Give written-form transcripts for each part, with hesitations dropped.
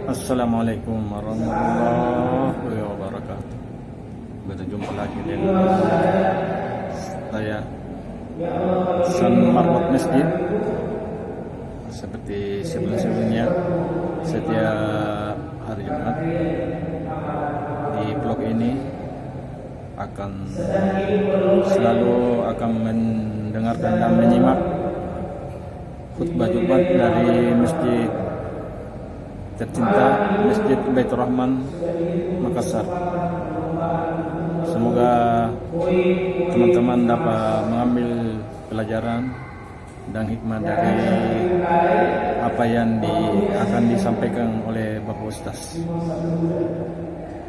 Assalamualaikum warahmatullahi wabarakatuh. Berjumpa lagi dengan saya San Marbot Masjid. Seperti sebelum-sebelumnya, setiap hari Jumat di vlog ini selalu akan mendengarkan dan menyimak khutbah Jumat dari Masjid tercinta, Masjid Baitur Rahman Makassar. Semoga teman-teman dapat mengambil pelajaran dan hikmah dari apa yang akan disampaikan oleh Bapak Ustaz.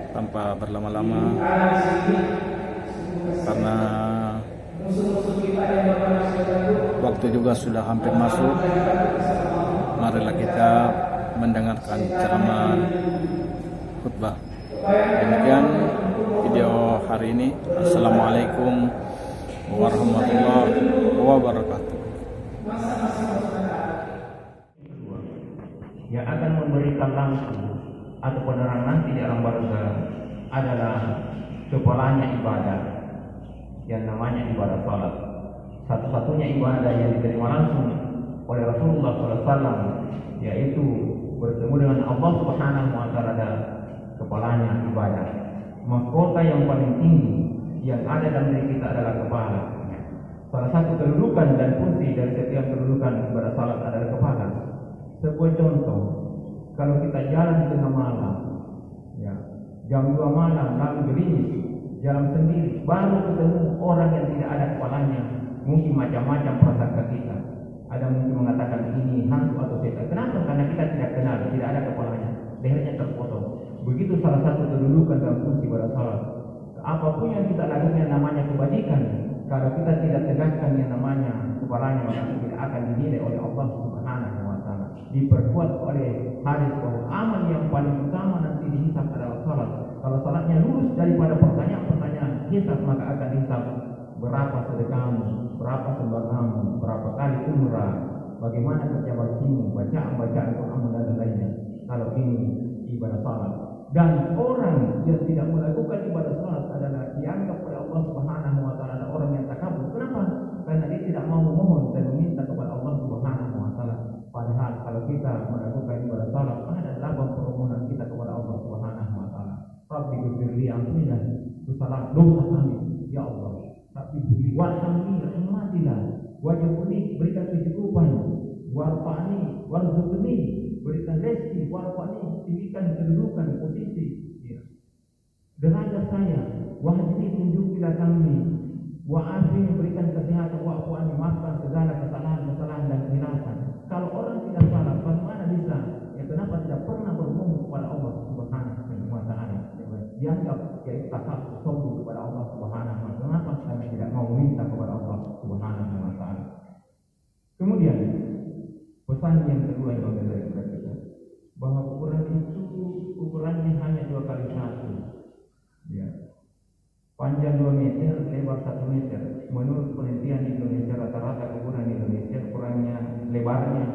Tanpa berlama-lama, karena waktu juga sudah hampir masuk, marilah kita mendengarkan ceramah khutbah. Demikian video hari ini. Assalamualaikum warahmatullahi wabarakatuh. Yang akan memberikan langsung atau penerang nanti di alam barzah adalah kepalanya ibadah yang namanya ibadah salat. Satu-satunya ibadah yang diterima langsung oleh Rasulullah SAW, yaitu bertemu dengan Allah Subhanahu wa Ta'ala, kepalanya ibadah. Mahkota yang paling tinggi yang ada dalam diri kita adalah kepala. Salah satu kedudukan dan fungsi dari setiap kedudukan ibadah salat adalah kepala. Sebuah contoh, kalau kita jalan di tengah malam, ya, jam 2 malam lalu gerimis, jalan sendiri, baru ketemu orang yang tidak ada kepalanya, mungkin macam-macam prasangka kita. Ada mungkin mengatakan ini hantu atau setan. Kenapa? Karena kita tidak kenal, tidak ada kepalanya, lehernya terpotong. Begitu salah satu kedudukan dalam fungsi pada salat. Apapun yang kita lakukan yang namanya kebajikan, kalau kita tidak tegakkan yang namanya kepalanya, maka tidak akan dinilai oleh Allah Subhanahu wa Ta'ala. Diperkuat oleh hadis bahwa amal yang paling utama nanti dihisab adalah salat. Kalau salatnya lulus daripada pertanyaan-pertanyaan hisab, maka akan dihisab berapa sedekahmu, berapa sembahmu, berapa kali umrah, bagaimana kerja baktimu, bacaan Quran dan lainnya. Kalau ini ibadah salat. Dan orang yang tidak melakukan ibadah salat adalah dianggap oleh Allah Subhanahu wa Ta'ala orang yang takabur. Kenapa? Karena dia tidak mau memohon dan meminta kepada Allah Subhanahu wa Ta'ala. Padahal kalau kita melakukan ibadah salat, ada 8 permohonan kita kepada Allah Subhanahu wa Ta'ala. Rabbi ghfirli ampunilah kesalahan dosa kami, ya Allah. Tapi warhamni rahmatilah, wajibni berikan kecukupan, warfa'ni warzuqni berikan rezeki, warfa'ni tinggikan kedudukan posisi, ya, derajat saya, wahdini tunjukilah kami, wa'afini berikan kesehatan, wa'fu'ani maafkan segala kesalahan dan kehilafan. Kalau orang tidak salah, bagaimana bisa? Ya, kenapa tidak pernah bermohon kepada Allah Subhanahu wa Ta'ala? Dianggap yaitu takut sombong kepada Allah Subhanahu wa Ta'ala. Kenapa kami tidak mau minta kepada Allah Subhanahu wa Ta'ala? Kemudian pesan yang kedua yang dari kita, bahwa ukuran itu ukurannya hanya 2x1, ya. Panjang 2 meter, lebar 1 meter. Menurut penelitian di Indonesia, rata-rata ukuran di Indonesia ukurannya lebarnya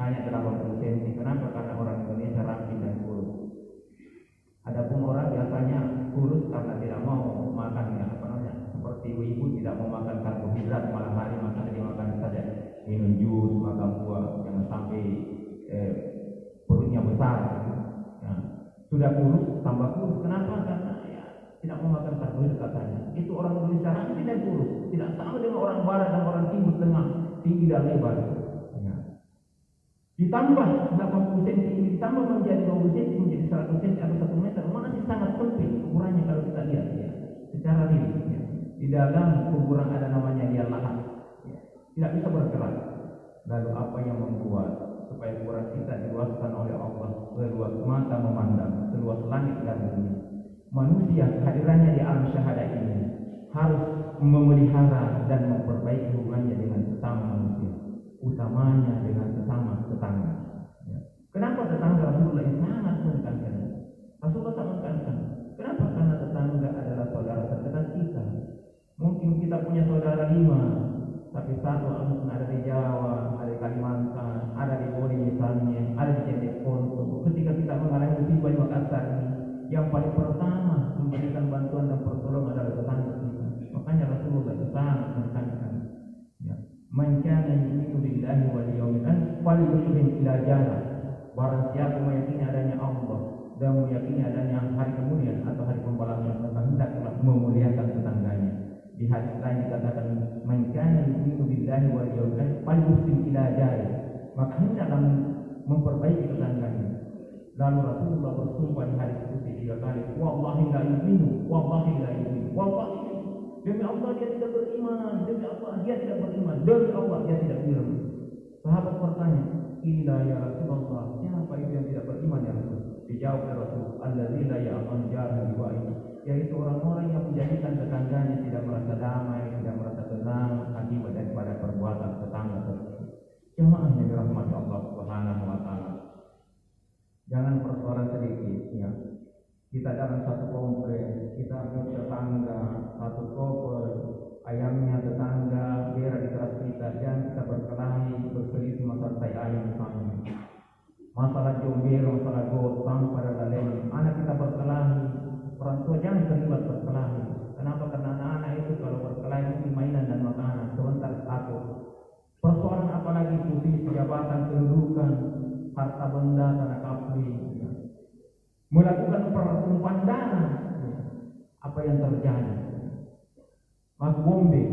hanya 80 cm. Kenapa? Karena orang Indonesia rapi dan kurus. Adapun orang biasanya kurus karena tidak mau makan seperti ibu-ibu tidak mau makan karbohidrat malam hari, maka dia makan saja minum jus, makan buah, jangan sampai perutnya besar. Ya. Sudah kurus tambah kurus. Kenapa? Karena ya, tidak mau makan karbohidrat katanya. Itu orang Indonesia rapi dan kurus, tidak sama dengan orang barat dan orang timur tengah, tinggi dan lebar. Ya. Ditambah 80 cm ini ditambah menjadi 20 cm menjadi 100 cm atau 1 meter, masih sangat sempit ukurannya kalau kita lihat, ya, secara real. Ya. Di dalam kuburan ada namanya liang lahat, ya, tidak bisa bergerak. Lalu apa yang membuat supaya kuburan kita diluaskan oleh Allah seluas mata memandang, seluas langit dan bumi? Manusia kehadirannya di alam syahadah ini harus memelihara dan memperbaiki hubungannya dengan sesama manusia, utamanya dengan sesama tetangga. Ya. Kenapa tetangga Rasulullah ini sangat menekankan? Rasulullah sangat menekankan. Kenapa? Karena tetangga adalah saudara terdekat kita. Mungkin kita punya saudara 5, tapi satu mungkin ada di Jawa, ada di Kalimantan, ada di Bali misalnya, ada di Cirebon. Ketika kita besar ini, yang paling pertama memberikan bantuan dan pertolongan adalah tetangga kita. Makanya Rasulullah sangat menekankan, ya, man kana yu'minu billahi wal yawmil akhir falyukrim ila jarah. Barang siapa meyakini adanya Allah dan meyakini adanya hari kemudian atau hari pembalasan, maka hendaklah memuliakan tetangganya. Di hadis lain dikatakan, man kana yu'minu billahi wal yawmil akhir falyukrim ila jarah. Maka hendaklah memperbaiki tetangganya. Lalu Rasulullah bersumpah di hadis itu 3 kali, wallahi la yu'minu, wallahi la yu'minu, wallahi, demi Allah dia tidak beriman, demi Allah dia tidak beriman, demi Allah dia tidak beriman. Sahabat bertanya, ila ya Rasulullah, siapa itu yang tidak beriman ya Rasul? Dijawab oleh Rasul, allazi la ya'man jarah biwa'ihi, yaitu orang-orang yang menjadikan tetangganya tidak merasa damai, tidak merasa tenang akibat daripada perbuatan tetangga tersebut. Jemaah yang dirahmati Allah Subhanahu wa taala. Jangan persoalan sedikit, ya. Kita dalam satu kompleks, kita punya tetangga, satu koper, ayamnya tetangga, berak di teras kita, dan kita berkelahi, berselisih masalah tai ayam sama. Masalah jomblo, masalah gotang pada lain, anak kita berkelahi, orang tua jangan terlibat berkelahi. Kenapa? Karena anak-anak itu kalau berkelahi mungkin mainan dan makanan, sebentar satu. Persoalan apalagi posisi jabatan, kedudukan, harta benda, tanah kapli, ya. Melakukan pertumpahan darah, ya. Apa yang terjadi? Mas Bombe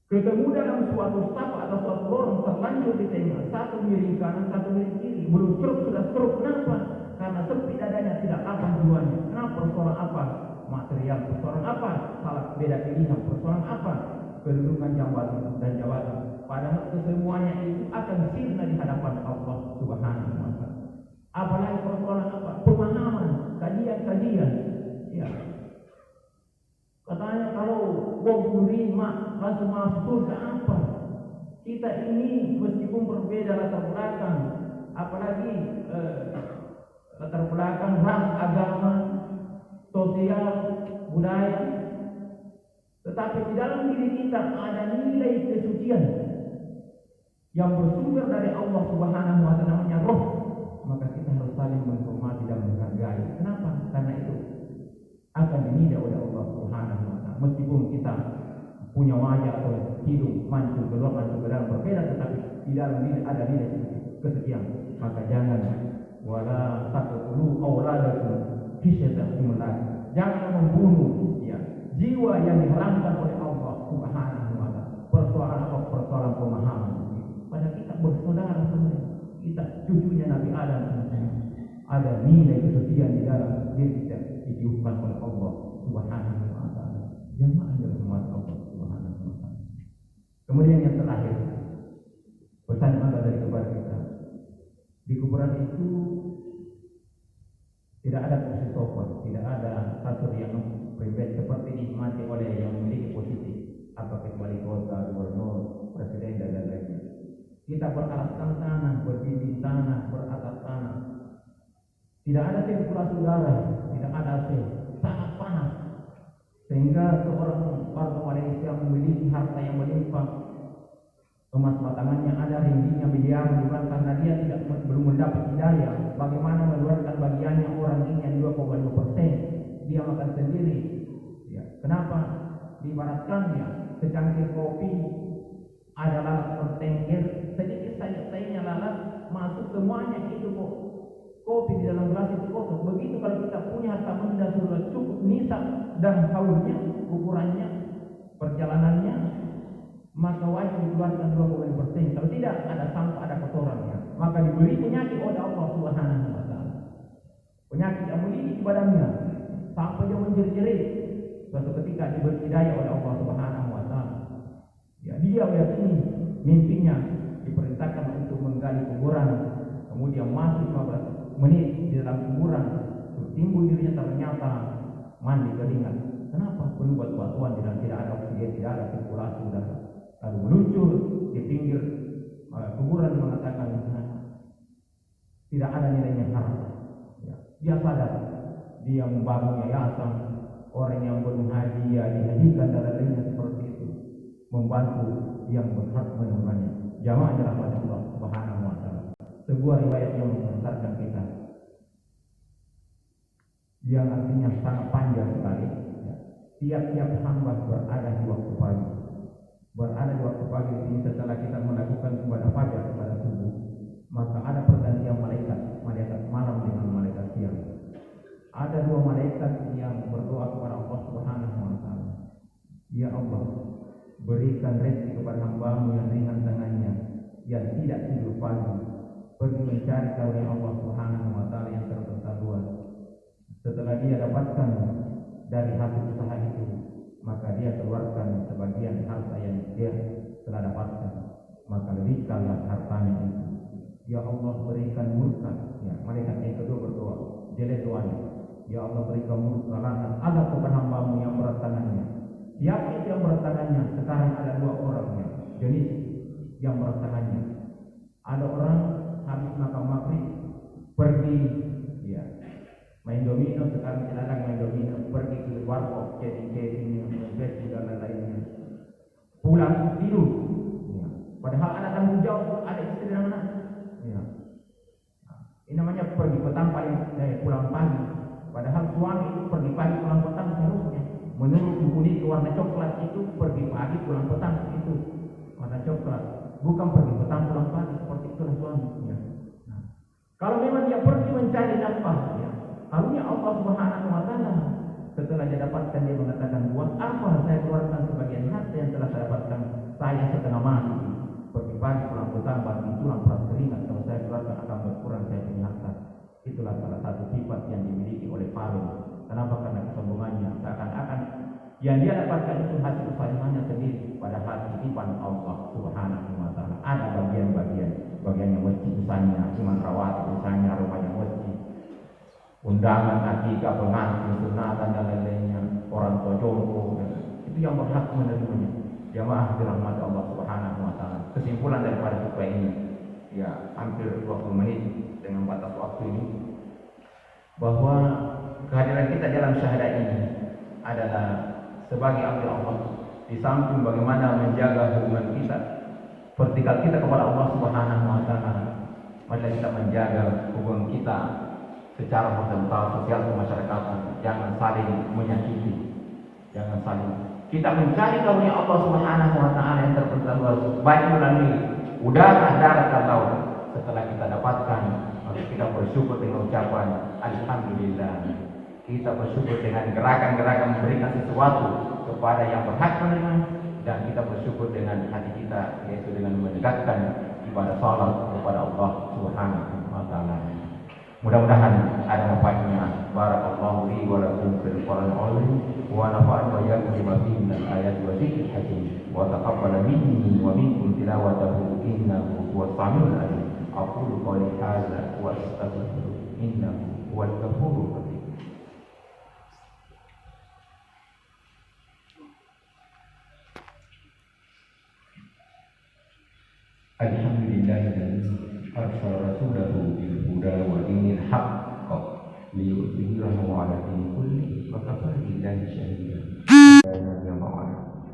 ketemu dalam suatu saf atau suatu orang terlanjur di tengah, satu miring kanan, satu miring kiri, belum stroke sudah stroke. Kenapa? Karena sempit dadanya, tidak lapang jiwanya. Kenapa? Persoalan apa? Material. Persoalan apa? Salah beda pilihan. Persoalan apa? Kedudukan jabatan dan jabatan. Padahal kesemuanya itu akan sirna di hadapan Allah Subhanahu wa taala. Apalagi persoalan apa? Pemahaman, kajian-kajian. Ya. Katanya kalau bom lima langsung masuk surga apa? Kita ini meskipun berbeda latar belakang, apalagi latar belakang ras, agama, sosial, budaya, tetapi di dalam diri kita ada nilai kesucian yang bersumber dari Allah Subhanahu wa taala, namanya roh. Maka kita harus saling menghormati dan menghargai. Kenapa? Karena itu akan dinilai oleh Allah Subhanahu wa taala. Meskipun kita punya wajah atau hidung mancung keluar mancung ke dalam berbeda, tetapi di dalam diri ada nilai kesucian. Maka jangan wala taqtulu auladakum khisyata imlaq. Jangan membunuh, ya, jiwa yang diharamkan oleh Allah Subhanahu wa taala. Persoalan apa? Persoalan pemahaman. Pada kita bersaudara semua, kita cucunya Nabi Adam, ada nilai kesucian di dalam diri kita ditiupkan oleh Allah Subhanahu wa taala. Jamaah dirahmati Allah Subhanahu wa taala. Kemudian yang terakhir, pesan Allah dari kepada kita. Di kuburan itu tidak ada kursi sofa, tidak ada kasur yang pribadi seperti dinikmati oleh yang memiliki posisi apa kecuali kota, gubernur, presiden dan lain-lainnya. Kita beralaskan tanah, berdiri tanah, beratas tanah. Tidak ada sirkulasi udara, tidak ada AC, sangat panas. Sehingga seorang warga Malaysia memiliki harta yang melimpah, emas batangannya ada, ringginya miliaran bukan karena dia belum mendapat hidayah. Bagaimana mengeluarkan bagiannya orang ini yang 2,5%, dia makan sendiri. Ya. Kenapa? Diibaratkannya secangkir kopi ada lalat tertengger, sedikit saja tehnya lalat masuk semuanya itu kok. Kopi di dalam gelas itu kosong. Begitu kalau kita punya harta benda sudah cukup nisab dan haulnya, ukurannya, perjalanannya, maka wajib dikeluarkan 2,5%. Kalau tidak, ada sampah, ada kotorannya, maka diberi penyakit oleh Allah Subhanahu wa taala. Penyakit yang memiliki badannya sampai dia menjerit-jerit. Suatu ketika diberi hidayah oleh Allah Subhanahu wa taala. Ya, dia meyakini mimpinya diperintahkan untuk menggali kuburan, kemudian masuk 15 menit di dalam kuburan, timbul dirinya ternyata mandi keringat. Kenapa? Penuh batu-batuan dan tidak ada oksigen, tidak ada sirkulasi udara. Lalu meluncur di pinggir kuburan mengatakan tidak ada nilainya haram. Ya. Dia sadar, dia membangun yayasan, orang yang belum haji dihajikan dan lainnya seperti itu, membantu yang berhak menemukannya. Jamaah dirahmati Allah Subhanahu wa taala. Sebuah riwayat yang membesarkan kita. yang artinya sangat panjang sekali. Tiap-tiap hamba berada di waktu pagi. Berada di waktu pagi ini setelah kita melakukan ibadah fajar pada subuh, maka ada pergantian malaikat, malaikat malam dengan malaikat siang. Ada dua malaikat yang berdoa kepada Allah Subhanahu wa taala. Ya Allah, berikan rezeki kepada hamba-Mu yang ringan tangannya, yang tidak tidur pagi, pergi mencari karunia Allah Subhanahu wa taala yang terperluas. Setelah dia dapatkan dari hasil usaha itu, maka dia keluarkan sebagian harta yang dia telah dapatkan, maka lebihkanlah hartanya itu. Ya Allah, berikan murka. Ya, malaikat yang kedua berdoa, jelek doanya. Ya Allah, berikan murka lantas ada kepada hamba-Mu yang berat tangannya. Siapa itu yang berat tangannya? Sekarang ada dua orang ya, jenis yang berat tangannya. Ada orang habis makan maghrib pergi ya main domino, sekarang tidak lagi main domino, pergi ke warkop, chatting, dan lain-lainnya. Pulang tidur. Ya. Padahal ada tanggung jawab, ada istri dan anak. Ya. Ini namanya pergi petang pulang pagi. Padahal suami itu pergi pagi pulang petang seharusnya. Menurut buku itu warna coklat itu pergi pagi pulang petang itu warna coklat. Bukan pergi petang pulang pagi seperti itulah suaminya. Nah, kalau memang dia pergi mencari nafkah, ya, karunia Allah Subhanahu wa taala, setelah dia dapatkan dia mengatakan, buat apa saya keluarkan sebagian harta yang telah saya dapatkan, saya setengah mati. Pergi pagi pulang petang bagi tulang peras keringat, kalau saya keluarkan akan berkurang saya punya harta. Itulah salah satu sifat yang dimiliki oleh Qarun. Kenapa? Karena kesombongannya. Seakan-akan yang dia dapatkan itu hasil usahanya sendiri, padahal titipan Allah Subhanahu wa taala. Ada bagian yang wajib misalnya, iman rawatib misalnya, rumah yang wajib, undangan akikah, pengantin, sunatan dan lain-lainnya, orang tua jompo, itu yang berhak menerimanya. Jamaah dirahmati Allah Subhanahu wa taala. Kesimpulan daripada khutbah ini, ya hampir 20 menit dengan batas waktu ini, bahwa kehadiran kita dalam syahadat ini adalah sebagai abdi Allah, di samping bagaimana menjaga hubungan kita, vertikal kita kepada Allah Subhanahu wa taala, mari kita menjaga hubungan kita secara horizontal, sosial kemasyarakatan, jangan saling menyakiti, jangan saling. Kita mencari karunia Allah Subhanahu wa taala yang terperluas, baik melalui udara, darat dan laut. Setelah kita dapatkan, maka kita bersyukur dengan ucapan alhamdulillah. Kita bersyukur dengan gerakan-gerakan memberikan sesuatu kepada yang berhak menerima, dan kita bersyukur dengan hati kita, yaitu dengan mendekatkan ibadah salat kepada Allah Subhanahu wa taala. Mudah-mudahan ada manfaatnya. Barakallahu li wa lakum fil Qur'anil azim wa nafa'ani wa iyyakum bima fihi minal ayati wa dzikril hakim wa taqabbala minni wa minkum tilawatahu innahu huwas samiul alim. Aqulu qawli hadza wa astaghfiru innahu huwal ghafurur rahim. Alhamdulillahilladzi arsala rasulahu bil huda wa dinil haqq liyudhhirahu 'ala dini kulli wa kafa billahi shahida.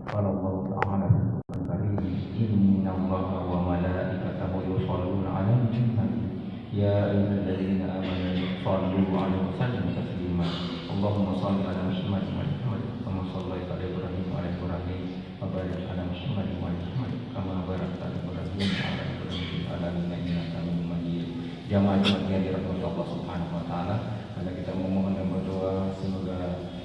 Qala Allah ta'ala fil karim, inna Allaha wa malaikatahu yusholluna 'alan nabi ya ayyuhalladzina amanu shallu 'alaihi wa sallimu taslima. Allahumma shalli 'ala Muhammad wa ala Muhammad kama shallaita 'ala Ibrahim wa ala Ibrahim wa barik 'ala Muhammad wa ala Muhammad kama barakta 'ala Ibrahim wa ala Ibrahim wa ala innaka Hamidum Majid. Jamaah-jamaah yang dirahmati Allah Subhanahu wa taala, mari kita memohon dan berdoa semoga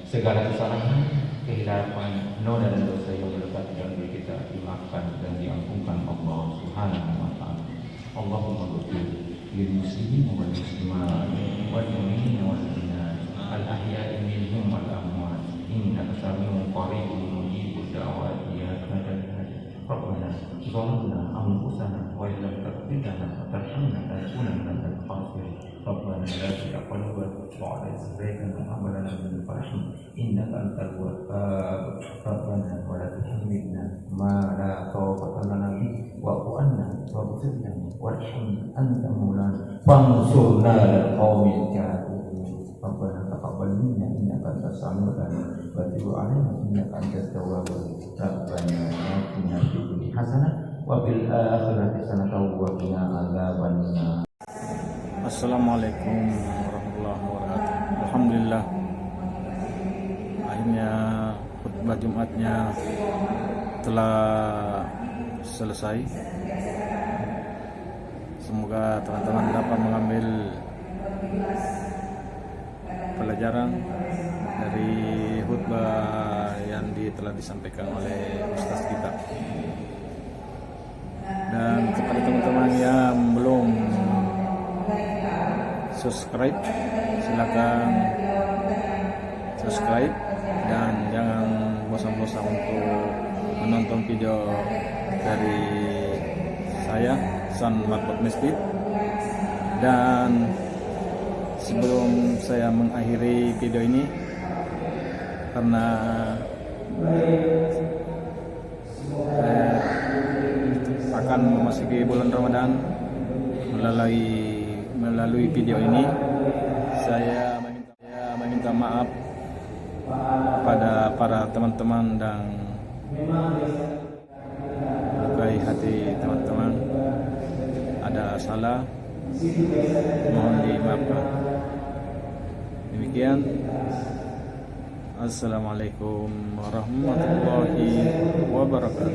segala kesalahan, kehilapan, noda dan dosa yang melekat di dalam diri kita dimaafkan dan diampunkan Allah Subhanahu wa taala. Allahumma ghfir lil muslimin wal muslimat wal mu'minin wal mu'minat al ahya'i minhum wal amwat innaka sami'un qaribun mujibud da'wat ya hadzal hajat. Rabbana zalamna anfusana wa illam taghfir lana wa tarhamna lanakunanna minal khasirin. Rabbana la tuzigh qulubana ba'da idh hadaytana wa hab lana min ladunka innaka antal wahhab. Rabbana wa la tuhammilna ma la taqata lana bihi wa'fu 'anna waghfir lana warhamna anta maulana fansurna 'alal qaumil kafirin. Rabbana taqabbal minna innaka antas samiul 'alim wa tub 'alaina innaka antat tawwabur rahim. Rabbana atina fid dunya hasanah wa fil akhirati hasanah wa qina adzabannar. Assalamualaikum warahmatullahi wabarakatuh. alhamdulillah akhirnya khutbah Jumatnya telah selesai. Semoga teman-teman dapat mengambil pelajaran dari khutbah yang telah disampaikan oleh ustaz kita. Dan kepada teman-teman yang belum subscribe, silakan subscribe dan jangan bosan-bosan untuk menonton video dari saya, San Marbot Masjid. Dan sebelum saya mengakhiri video ini, karena akan memasuki bulan Ramadan, melalui video ini saya meminta maaf pada para teman-teman dan lukai hati teman-teman. Ada salah, mohon dimaafkan. Demikian, assalamualaikum warahmatullahi wabarakatuh.